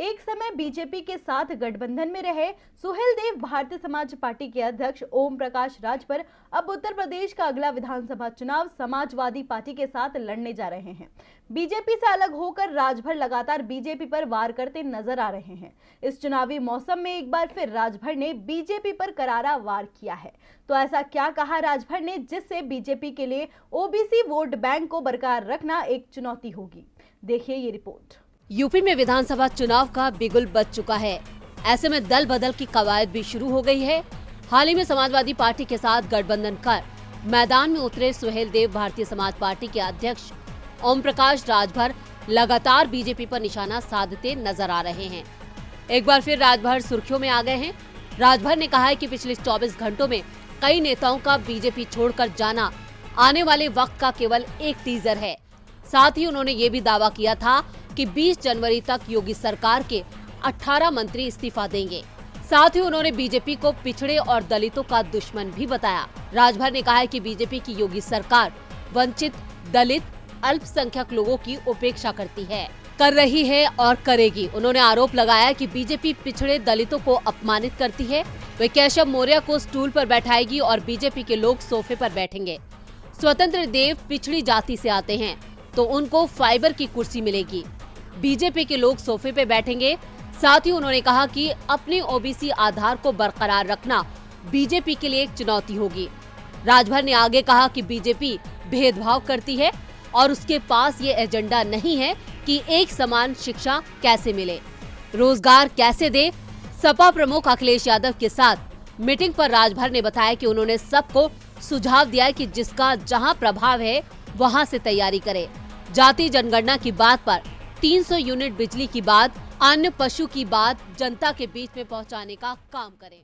एक समय बीजेपी के साथ गठबंधन में रहे सुहेलदेव भारतीय समाज पार्टी के अध्यक्ष ओम प्रकाश राजभर अब उत्तर प्रदेश का अगला विधानसभा चुनाव समाजवादी पार्टी के साथ लड़ने जा रहे हैं। बीजेपी से अलग होकर राजभर लगातार बीजेपी पर वार करते नजर आ रहे हैं। इस चुनावी मौसम में एक बार फिर राजभर ने बीजेपी पर करारा वार किया है। तो ऐसा क्या कहा राजभर ने जिससे बीजेपी के लिए ओबीसी वोट बैंक को बरकरार रखना एक चुनौती होगी? देखिए ये रिपोर्ट। यूपी में विधानसभा चुनाव का बिगुल बज चुका है। ऐसे में दल बदल की कवायद भी शुरू हो गई है। हाल ही में समाजवादी पार्टी के साथ गठबंधन कर मैदान में उतरे सुहेलदेव भारतीय समाज पार्टी के अध्यक्ष ओम प्रकाश राजभर लगातार बीजेपी पर निशाना साधते नजर आ रहे हैं। एक बार फिर राजभर सुर्खियों में आ गए हैं। राजभर ने कहा है कि पिछले 24 घंटों में कई नेताओं का बीजेपी छोड़कर जाना आने वाले वक्त का केवल एक टीजर है। साथ ही उन्होंने ये भी दावा किया था कि 20 जनवरी तक योगी सरकार के 18 मंत्री इस्तीफा देंगे। साथ ही उन्होंने बीजेपी को पिछड़े और दलितों का दुश्मन भी बताया। राजभर ने कहा है कि बीजेपी की योगी सरकार वंचित, दलित, अल्पसंख्यक लोगों की उपेक्षा कर रही है और करेगी। उन्होंने आरोप लगाया कि बीजेपी पिछड़े दलितों को अपमानित करती है। वे केशव मौर्य को स्टूल पर बैठाएगी और बीजेपी के लोग सोफे पर बैठेंगे। स्वतंत्र देव पिछड़ी जाति से आते हैं तो उनको फाइबर की कुर्सी मिलेगी। बीजेपी के लोग सोफे पे बैठेंगे। साथ ही उन्होंने कहा कि अपने ओबीसी आधार को बरकरार रखना बीजेपी के लिए एक चुनौती होगी। राजभर ने आगे कहा कि बीजेपी भेदभाव करती है और उसके पास ये एजेंडा नहीं है कि एक समान शिक्षा कैसे मिले, रोजगार कैसे दे। सपा प्रमुख अखिलेश यादव के साथ मीटिंग पर राजभर ने बताया कि उन्होंने सबको सुझाव दिया है कि जिसका जहां प्रभाव है वहां से तैयारी करे। जाति जनगणना की बात पर 300 यूनिट बिजली की बात, अन्य पशु की बात जनता के बीच में पहुंचाने का काम करें।